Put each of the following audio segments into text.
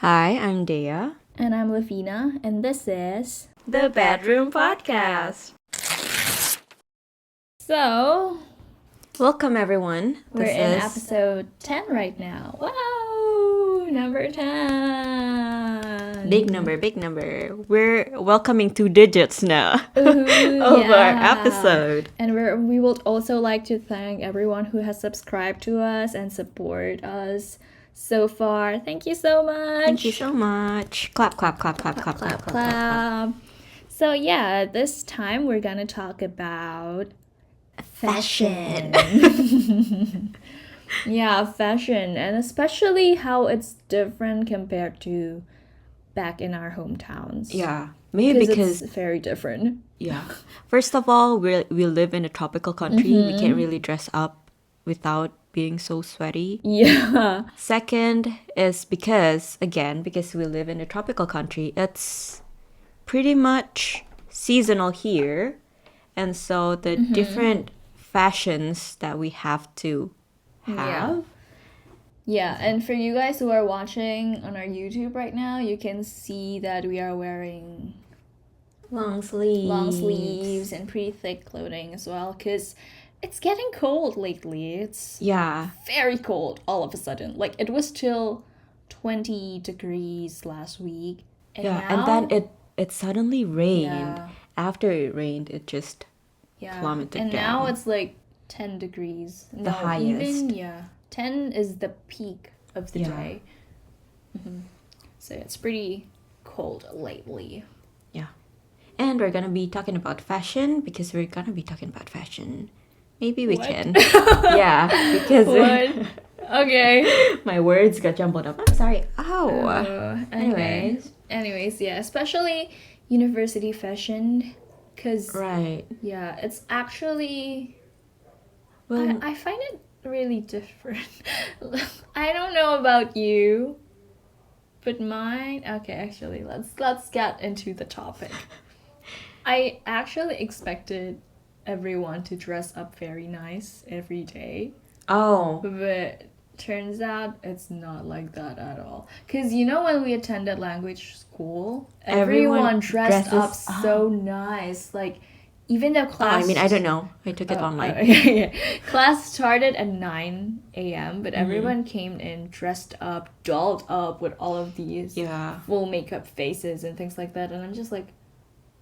Hi, I'm Dea. And I'm Levina, and this is The Bedroom Podcast. So Welcome, everyone. we're in episode 10 right now. Wow, number 10. Big number. We're welcoming 2 digits now Ooh, of our yeah. episode. And we would also like to thank everyone who has subscribed to us and support us so far. Thank you so much. Thank you so much. Clap. So yeah, this time we're gonna talk about fashion. Yeah, fashion, and especially how it's different compared to back in our hometowns. Yeah, maybe because it's very different. Yeah. First of all, we live in a tropical country. We can't really dress up without being so sweaty. Yeah. Second is because we live in a tropical country, it's pretty much seasonal here. And so the different fashions that we have to have. Yeah, and for you guys who are watching on our YouTube right now, you can see that we are wearing Long sleeves and pretty thick clothing as well, because it's getting cold lately. It's very cold all of a sudden. Like, it was still 20 degrees last week. And now, and then it suddenly rained. Yeah. After it rained, it just plummeted and down. Now it's like 10 degrees. The highest. 10 is the peak of the day. So it's pretty cold lately. Yeah. And we're gonna be talking about fashion because we're gonna be talking about fashion. Maybe we can. Yeah, because okay. My words got jumbled up. I'm sorry. Ow. Anyways, yeah, especially university fashion, because yeah, it's actually I find it really different. I don't know about you, but mine. Okay, actually, let's get into the topic. I actually expected everyone to dress up very nice every day. Oh. But turns out it's not like that at all. Because you know when we attended language school, everyone dressed up so nice. Like, even though class... I don't know. I took it online. Class started at 9 a.m., but everyone came in dressed up, dolled up with all of these full makeup faces and things like that. And I'm just like,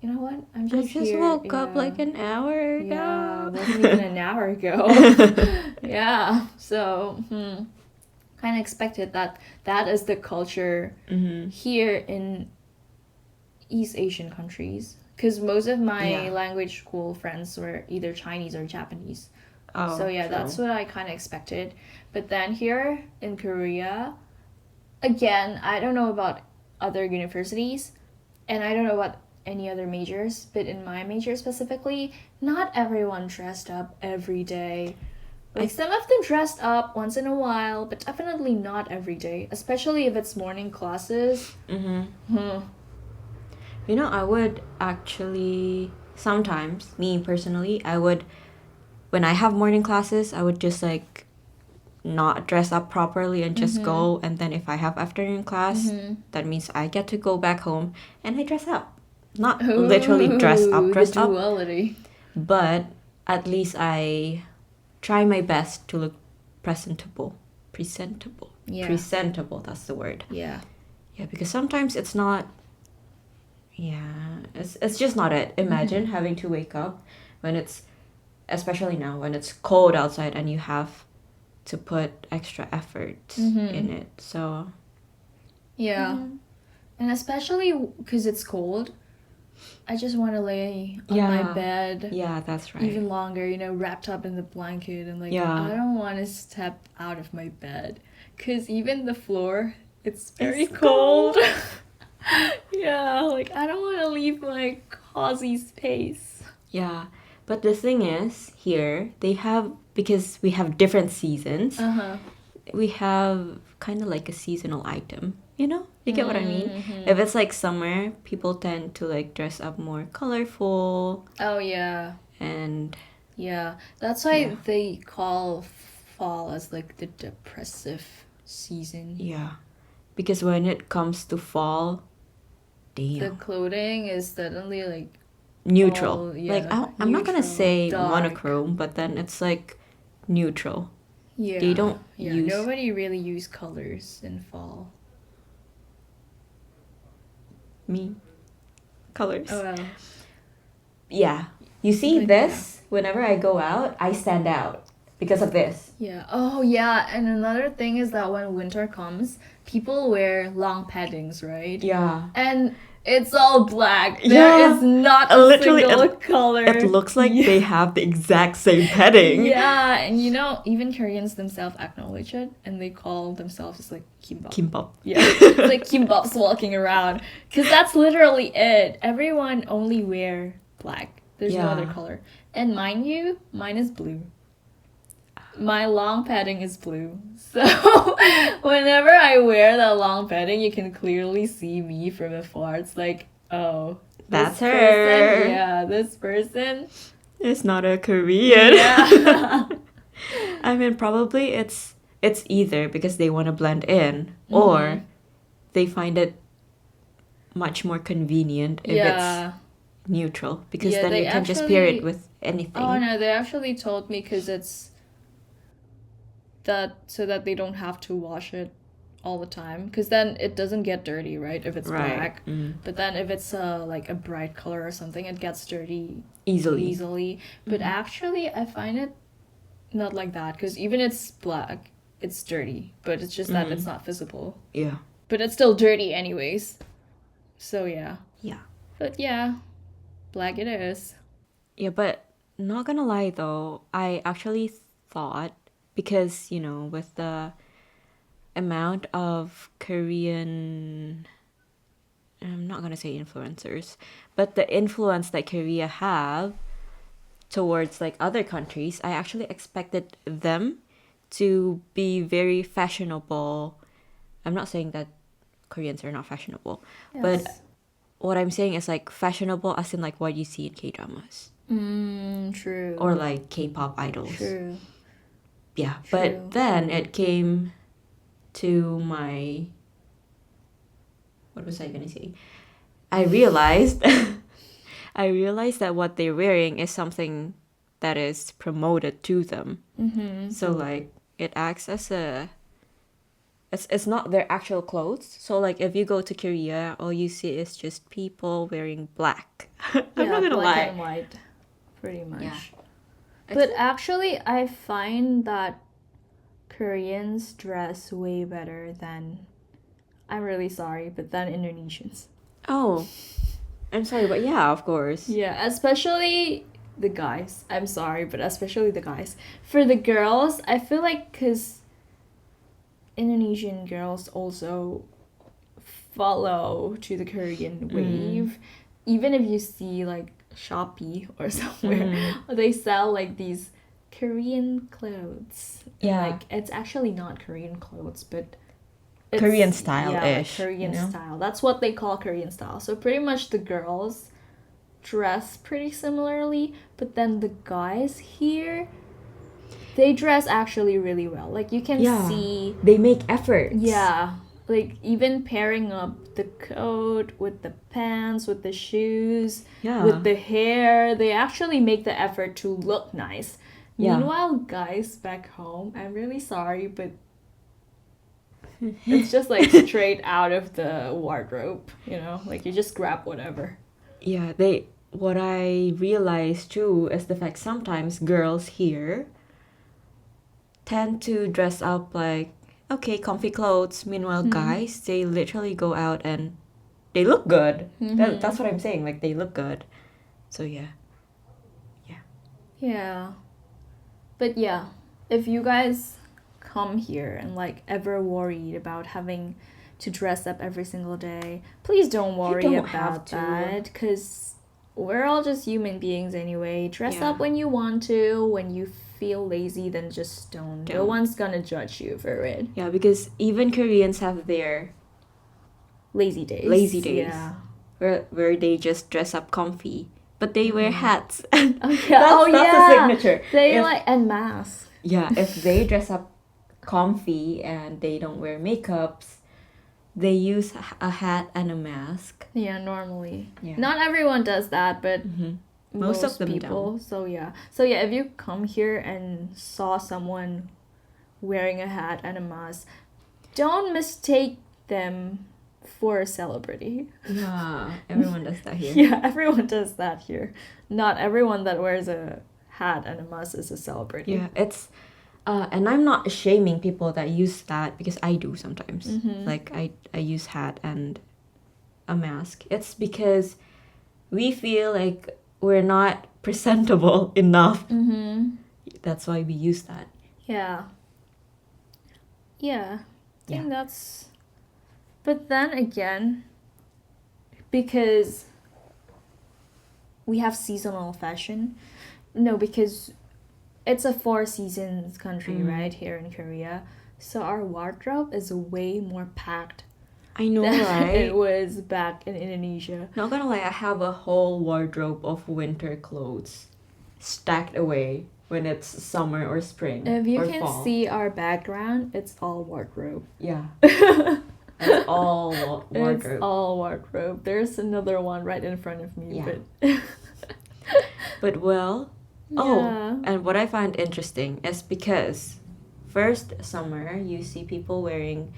you know what? I just woke up like an hour ago. Yeah, it wasn't even an hour ago. Yeah, so kind of expected that is the culture here in East Asian countries. Because most of my language school friends were either Chinese or Japanese. Oh, so yeah, that's what I kind of expected. But then here in Korea, again, I don't know about other universities, and I don't know about any other majors, but in my major specifically, not everyone dressed up every day. Like, some of them dressed up once in a while, but definitely not every day, especially if it's morning classes. You know, I would actually sometimes, me personally, when I have morning classes, I would just like not dress up properly and just go, and then if I have afternoon class, that means I get to go back home and I dress up. Not literally dress up, but at least I try my best to look presentable. Yeah. Presentable, that's the word. Yeah, because sometimes it's not. Yeah, it's just not it. Imagine having to wake up when it's, especially now when it's cold outside and you have to put extra effort in it. So and especially because it's cold, I just want to lay on my bed. Yeah, that's right. Even longer, wrapped up in the blanket, and I don't want to step out of my bed, because even the floor, it's very cold. Yeah, like, I don't want to leave my cozy space. Yeah, but the thing is, here because we have different seasons. We have kind of like a seasonal item. You get what I mean? If it's like summer, people tend to like dress up more colorful. Oh yeah. And that's why they call fall as like the depressive season. Yeah, Because when it comes to fall, The damn, clothing is suddenly like neutral. all, yeah, Like I'm not gonna neutral, say dark. monochrome, but then it's like neutral. Yeah. They don't Yeah, use nobody really use colors in fall. me colors. Oh well. Yeah. You see But this? Whenever I go out, I stand out because of this. Yeah. Oh yeah, and another thing is that when winter comes, people wear long paddings, right? Yeah. And it's all black. There Yeah. is not a Literally, single color. It looks like they have the exact same padding. Yeah, and you know, even Koreans themselves acknowledge it, and they call themselves just like kimbap. Kimbap. Yeah, it's like kimbaps walking around, because that's literally it. Everyone only wear black. There's no other color. And mind you, mine is blue. My long padding is blue. So whenever I wear that long padding, you can clearly see me from afar. It's like, oh, That's her. Person, yeah, this person It's not a Korean. Yeah. I mean, probably it's either because they want to blend in, or they find it much more convenient if it's neutral, because then you can just pair it with anything. Oh no, they actually told me because it's that so that they don't have to wash it all the time, because then it doesn't get dirty, right, if it's black. But then if it's like a bright color or something, it gets dirty easily. But actually I find it not like that, because even it's black, it's dirty, but it's just that it's not visible. Yeah, but it's still dirty anyways. So yeah, but yeah, black it is. Yeah, but not gonna lie though, I actually thought, because you know, with the amount of Korean, I'm not gonna say influencers, but the influence that Korea have towards like other countries, I actually expected them to be very fashionable. I'm not saying that Koreans are not fashionable, but what I'm saying is like fashionable as in like what you see in K-dramas. True. Or like K-pop idols. True. Yeah, but then it came to my, what was I gonna say? I realized that what they're wearing is something that is promoted to them. So like it acts as a, it's not their actual clothes. So like if you go to Korea, all you see is just people wearing black. I'm not gonna black lie. and white, pretty much. Yeah. But actually, I find that Koreans dress way better than, I'm really sorry, but than Indonesians. Oh, I'm sorry, but yeah, of course. Yeah, especially the guys. I'm sorry, but especially the guys. For the girls, I feel like because Indonesian girls also follow to the Korean wave. Even if you see like Shopee or somewhere, they sell like these Korean clothes. Yeah. Like it's actually not Korean clothes, but it's, Korean style-ish. Yeah, like Korean style. That's what they call Korean style. So pretty much the girls dress pretty similarly, but then the guys here, they dress actually really well. Like you can see they make efforts. Yeah. Like even pairing up the coat with the pants, with the shoes, with the hair, they actually make the effort to look nice. Meanwhile, guys back home, I'm really sorry, but it's just like straight out of the wardrobe, you know? Like you just grab whatever. Yeah, what I realized too is the fact sometimes girls here tend to dress up like, okay, comfy clothes. Meanwhile, guys, they literally go out and they look good. That's what I'm saying. Like, they look good. So, yeah. Yeah. But yeah, if you guys come here and like ever worried about having to dress up every single day, please don't worry about that, because we're all just human beings anyway. Dress up when you want to. When you feel lazy, then just don't. No one's gonna judge you for it. Yeah, because even Koreans have their lazy days. Yeah. Where they just dress up comfy, but they wear hats. That's a signature. They and masks. Yeah, if they dress up comfy and they don't wear makeups, they use a hat and a mask. Yeah, normally. Yeah. Not everyone does that, but most of them people don't. So yeah, if you come here and saw someone wearing a hat and a mask, don't mistake them for a celebrity. Yeah, everyone does that here. Yeah, everyone does that here. Not everyone that wears a hat and a mask is a celebrity. Yeah, it's and I'm not shaming people that use that, because I do sometimes. Like I use hat and a mask. It's because we feel like we're not presentable enough. That's why we use that. Yeah. I think that's... But then again, because we have seasonal fashion. No, because it's a 4 seasons country, right, here in Korea. So our wardrobe is way more packed. I know, right? It was back in Indonesia. Not gonna lie, I have a whole wardrobe of winter clothes stacked away when it's summer or spring. If you or can fall. see our background, it's all wardrobe. Yeah. It's all wardrobe. It's all wardrobe. There's another one right in front of me. Yeah. But well, yeah. And what I find interesting is because first summer you see people wearing,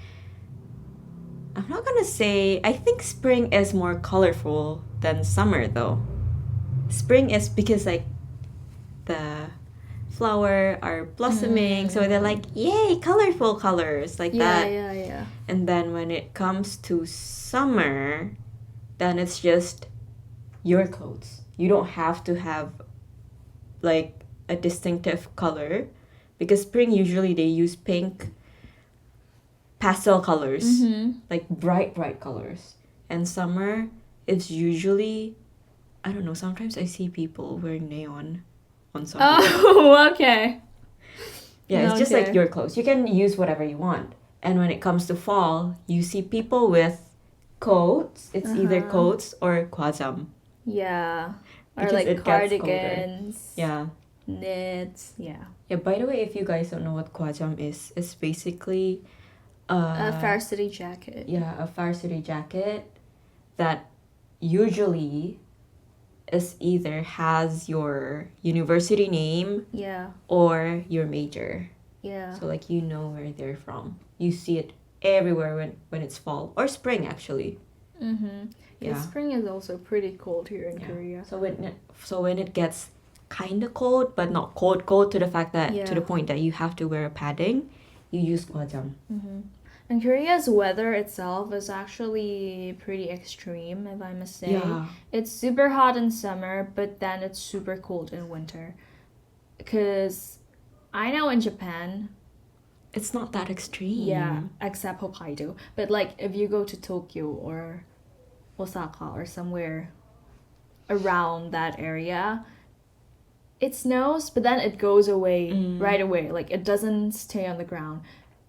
I'm not gonna say, I think spring is more colorful than summer though. Spring is because like the flower are blossoming, so they're like, yay, colorful colors like that. Yeah. And then when it comes to summer, then it's just your clothes. You don't have to have like a distinctive color, because spring usually they use pink, pastel colors, like bright colors. And summer, it's usually, I don't know, sometimes I see people wearing neon on summer. Oh, okay. Yeah, it's just like your clothes. You can use whatever you want. And when it comes to fall, you see people with coats. It's either coats or kwajam. Yeah. Or Because like cardigans. Yeah. Knits. Yeah. Yeah, by the way, if you guys don't know what kwajam is, it's basically a varsity jacket. Yeah, a varsity jacket that usually is either has your university name or your major. Yeah. So like you know where they're from. You see it everywhere when it's fall or spring actually. Yeah. Spring is also pretty cold here in Korea. So when it gets kind of cold, but not cold to the fact that to the point that you have to wear a padding, you use kwajam. And Korea's weather itself is actually pretty extreme, if I must say. Yeah. It's super hot in summer, but then it's super cold in winter. Because I know in Japan, it's not that extreme. Yeah, except Hokkaido. But like if you go to Tokyo or Osaka or somewhere around that area, it snows, but then it goes away right away. Like it doesn't stay on the ground.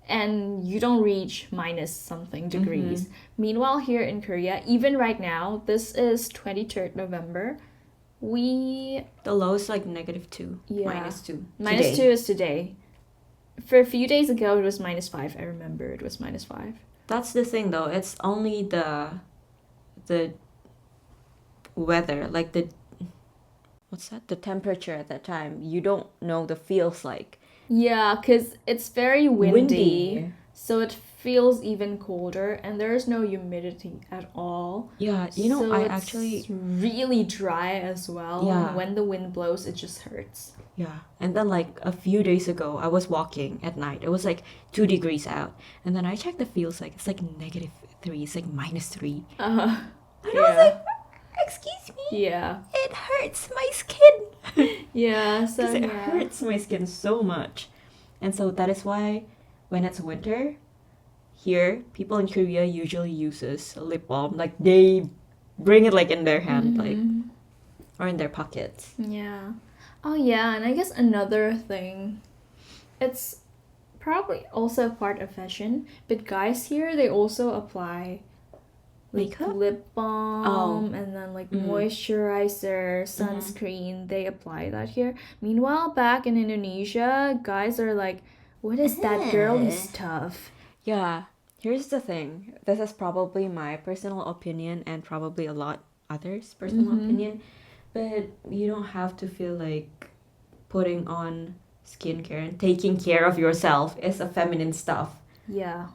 And you don't reach minus something degrees. Meanwhile, here in Korea, even right now, this is 23rd November, the low is like -2. Yeah. -2. -2 is today. For a few days ago, it was -5. I remember it was -5. That's the thing though. It's only the weather, like the temperature at that time. You don't know the feels like. Yeah, because it's very windy, so it feels even colder, and there's no humidity at all. Yeah, so I it's actually really dry as well. Yeah. And when the wind blows, it just hurts. Yeah, and then like a few days ago, I was walking at night. It was like 2 degrees out, and then I checked the feels like it's like -3. It's like -3. And I was like, excuse me. Yeah. It hurts my skin. Yeah, so Because it hurts my skin so much. And so that is why when it's winter, here, people in Korea usually uses lip balm. Like they bring it like in their hand, like, or in their pockets. Yeah. Oh yeah, and I guess another thing, it's probably also part of fashion, but guys here, they also apply like makeup, lip balm, and then like moisturizer, sunscreen. They apply that here. Meanwhile, back in Indonesia, guys are like, what is that girly stuff? Yeah. Here's the thing. This is probably my personal opinion and probably a lot others' personal opinion. But you don't have to feel like putting on skincare and taking care of yourself is a feminine stuff. Yeah.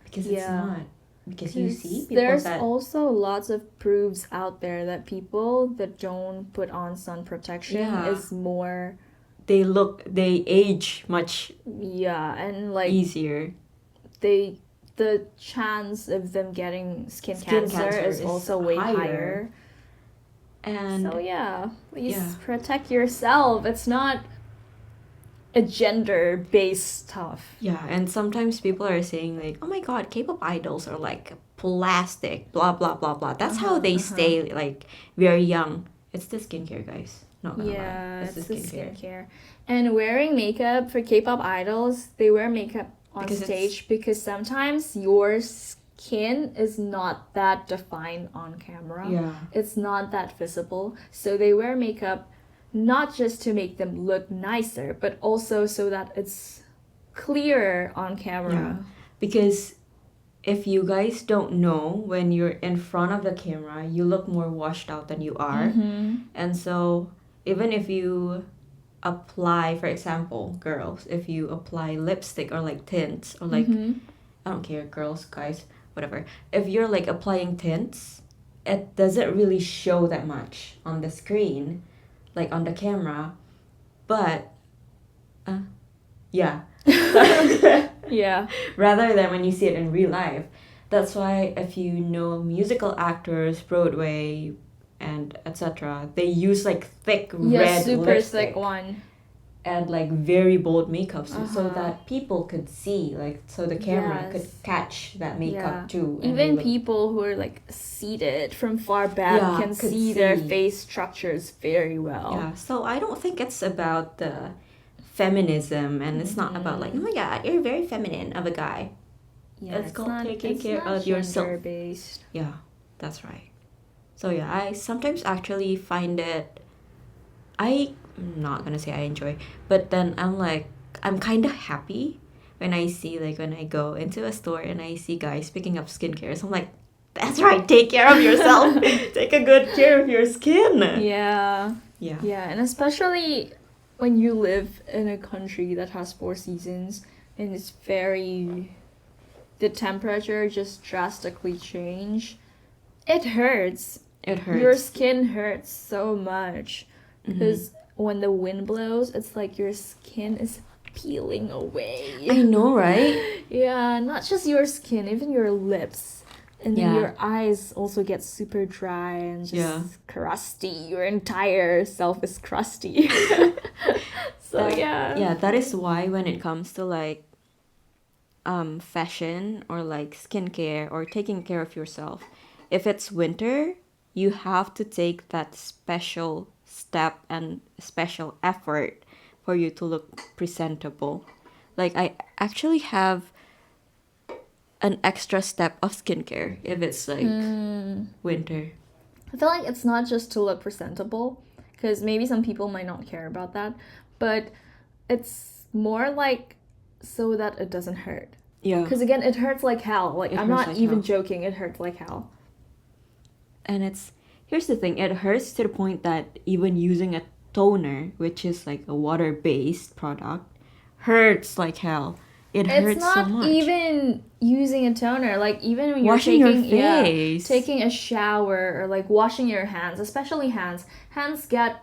Because it's not. Because you see people there's also lots of proofs out there that people that don't put on sun protection is more... They age much and like easier. The chance of them getting skin cancer is also way higher. And so please protect yourself. It's not a gender-based stuff. Yeah, and sometimes people are saying like, oh my god, K-pop idols are like plastic, blah blah blah blah. That's how they stay like very young. It's the skincare, guys. Not gonna lie. It's the skincare. And wearing makeup for K-pop idols, they wear makeup on stage because sometimes your skin is not that defined on camera. Yeah. It's not that visible. So they wear makeup not just to make them look nicer, but also so that it's clearer on camera. Yeah. Because if you guys don't know, when you're in front of the camera, you look more washed out than you are. And so even if you apply, for example, girls, if you apply lipstick or like tints or like, I don't care, girls, guys, whatever. If you're like applying tints, it doesn't really show that much on the screen, like on the camera, but yeah. Rather than when you see it in real life. That's why if you know musical actors, Broadway, and etc., they use like thick red super lipstick thick one, and like very bold makeup so that people could see, like, so the camera could catch that makeup too. Even people who are like seated from far back can see their face structures very well. Yeah, so I don't think it's about the feminism, and it's not about like, oh my god, you're very feminine of a guy. It's called taking care of yourself. Based. Yeah, that's right. So yeah, I sometimes actually find it, I'm not gonna say I enjoy, but then I'm kind of happy when I see, like, when I go into a store and I see guys picking up skincare. So I'm like, that's right, take care of yourself. Take a good care of your skin. Yeah, and especially when you live in a country that has 4 seasons and it's the temperature just drastically change. It hurts. Your skin hurts so much because when the wind blows, it's like your skin is peeling away. I know, right? Yeah, not just your skin, even your lips. And then your eyes also get super dry and just crusty. Your entire self is crusty. Yeah, that is why when it comes to like fashion or like skincare or taking care of yourself, if it's winter, you have to take that special step and special effort for you to look presentable. Like, I actually have an extra step of skincare if it's like winter. I feel like it's not just to look presentable, because maybe some people might not care about that, but it's more like so that it doesn't hurt. Yeah. Because again, it hurts like hell. Like, I'm not even joking, it hurts like hell. And here's the thing, it hurts to the point that even using a toner, which is like a water-based product, hurts like hell. It hurts so much. It's not even using a toner. Like, even when you're washing your face, taking a shower, or like washing your hands, especially hands get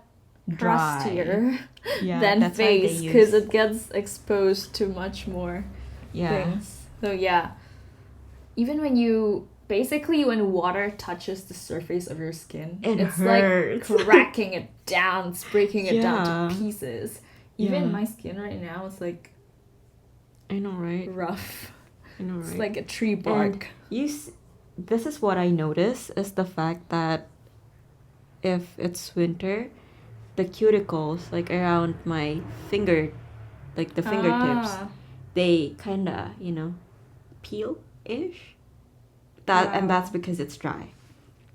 crustier than face because it gets exposed to much more things. So even when water touches the surface of your skin, it's hurts. like cracking it down, it's breaking it down to pieces. Even my skin right now is like, I know, right? Rough. I know, right? It's like a tree bark. This is what I notice, is the fact that if it's winter, the cuticles, like around my finger, like the fingertips, they kind of, peel-ish. And that's because it's dry.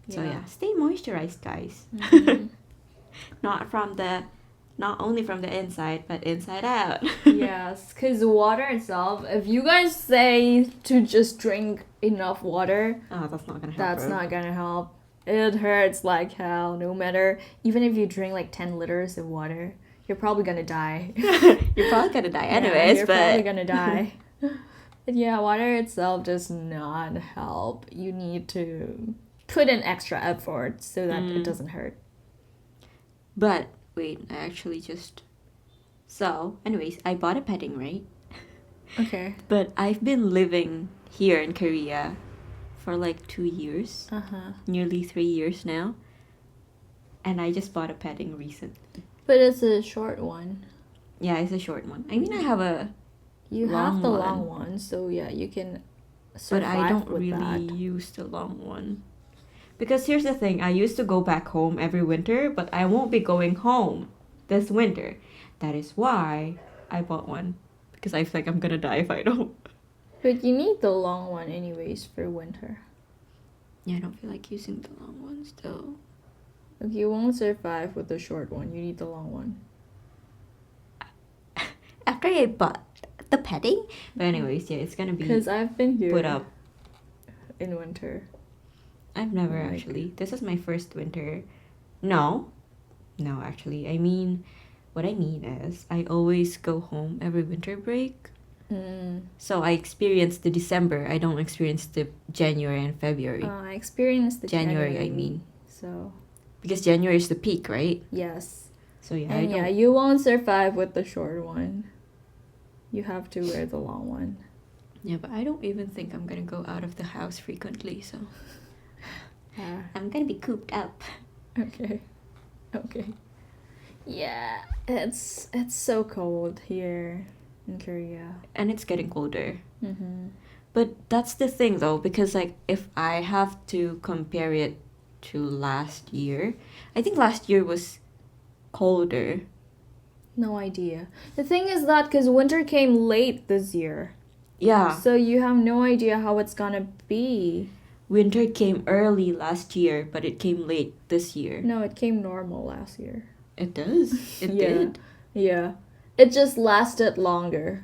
So stay moisturized, guys. Not from the not only from the inside, but inside out. Yes, because water itself, if you guys say to just drink enough water, that's not gonna help. That's not gonna help. It hurts like hell, no matter, even if you drink like 10 liters of water, you're probably gonna die. You're probably gonna die anyways, you're probably gonna die. But yeah, water itself does not help. You need to put in extra effort so that it doesn't hurt. But wait, I actually just... So, anyways, I bought a petting, right? Okay. But I've been living here in Korea for like 2 years. Nearly 3 years now. And I just bought a petting recently. But it's a short one. Yeah, it's a short one. I mean, I have a You have the long one, so yeah, you can survive. But I don't with really that. use the long one. Because here's the thing, I used to go back home every winter, but I won't be going home this winter. That is why I bought one. Because I feel like I'm gonna die if I don't. But you need the long one anyways for winter. Yeah, I don't feel like using the long ones though. If you won't survive with the short one, you need the long one. After I bought the petting? But anyways, yeah, it's gonna be... Because I've been here put up in winter. I've never actually. This is my first winter. No, actually. I mean, what I mean is I always go home every winter break. So I experience the December. I don't experience the January and February. I experienced the January, I mean. So. Because January is the peak, right? Yes. So yeah, and you won't survive with the short one. You have to wear the long one. Yeah, but I don't even think I'm gonna go out of the house frequently, so... I'm gonna be cooped up. Okay. Yeah, it's so cold here in Korea. And it's getting colder. But that's the thing though, because like if I have to compare it to last year, I think last year was colder. No idea. The thing is that because winter came late this year. Yeah. So you have no idea how it's gonna be. Winter came early last year, but it came late this year. No, it came normal last year. It does? It did? Yeah. It just lasted longer.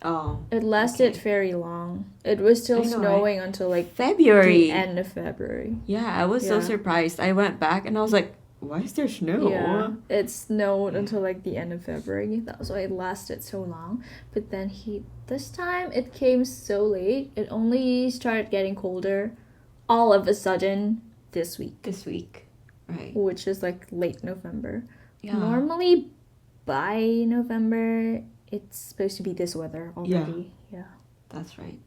Oh. It lasted very long. It was still snowing until like February. The end of February. Yeah, I was so surprised. I went back and I was like, why is there snow? Yeah, it snowed until like the end of February. That's why it lasted so long. But then this time it came so late. It only started getting colder all of a sudden this week. Right. Which is like late November. Yeah. Normally by November it's supposed to be this weather already. Yeah. That's right.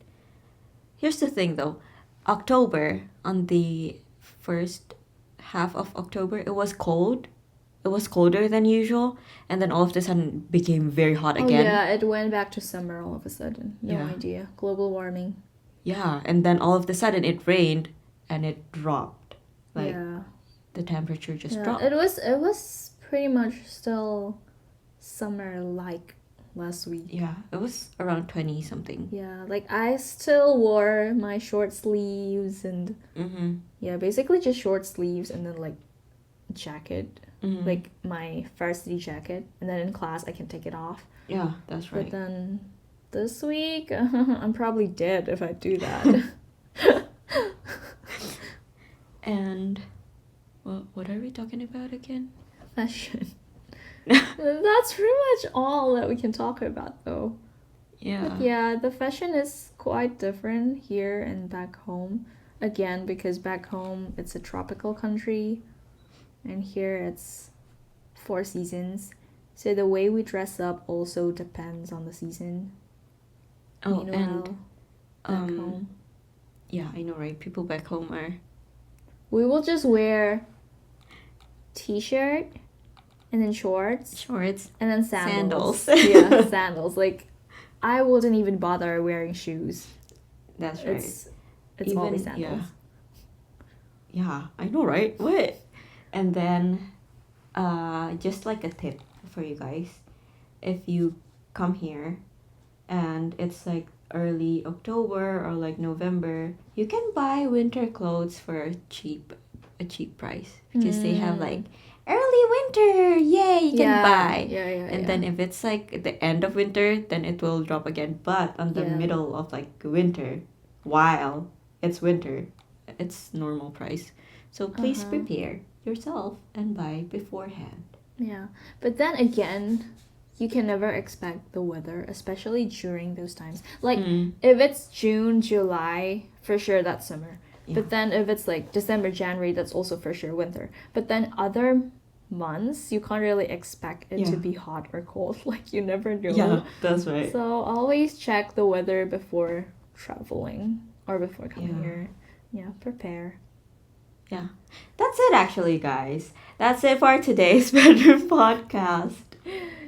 Here's the thing though. October, on the first half of October, it was cold. It was colder than usual, and then all of a sudden became very hot again. Yeah, it went back to summer all of a sudden. No idea. Global warming. Yeah, and then all of a sudden it rained and it dropped. The temperature just dropped. It was pretty much still summer like last week. Yeah, it was around 20 something. Yeah, like I still wore my short sleeves and basically just short sleeves and then like jacket, like my varsity jacket, and then in class I can take it off. Yeah, that's right. But then this week I'm probably dead if I do that. And what are we talking about again? Fashion. That's pretty much all that we can talk about though. Yeah. But yeah, the fashion is quite different here and back home. Again, because back home it's a tropical country and here it's 4 seasons. So the way we dress up also depends on the season. Oh, meanwhile, and back home. Yeah, I know, right? People back home are... We will just wear t-shirt and then shorts and then sandals. Yeah, sandals. Like I wouldn't even bother wearing shoes. That's right. It's even, always sandals. Yeah, I know, right? What? And then just like a tip for you guys, if you come here and it's like early October or like November, you can buy winter clothes for a cheap price because they have like early winter, yay, you can buy. And then if it's like the end of winter, then it will drop again. But on the middle of like winter, while it's winter, it's normal price. So please prepare yourself and buy beforehand. Yeah, but then again, you can never expect the weather, especially during those times. Like if it's June, July, for sure that's summer. But then if it's like December, January, that's also for sure winter. But then other months, you can't really expect it to be hot or cold. Like you never know. Yeah, that's right. So always check the weather before traveling or before coming here. Yeah, prepare. Yeah, that's it actually, guys. That's it for today's bedroom podcast.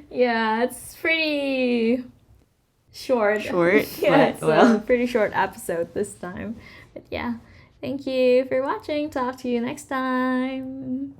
Yeah, it's pretty short. Yeah, it's a pretty short episode this time. But yeah, thank you for watching. Talk to you next time.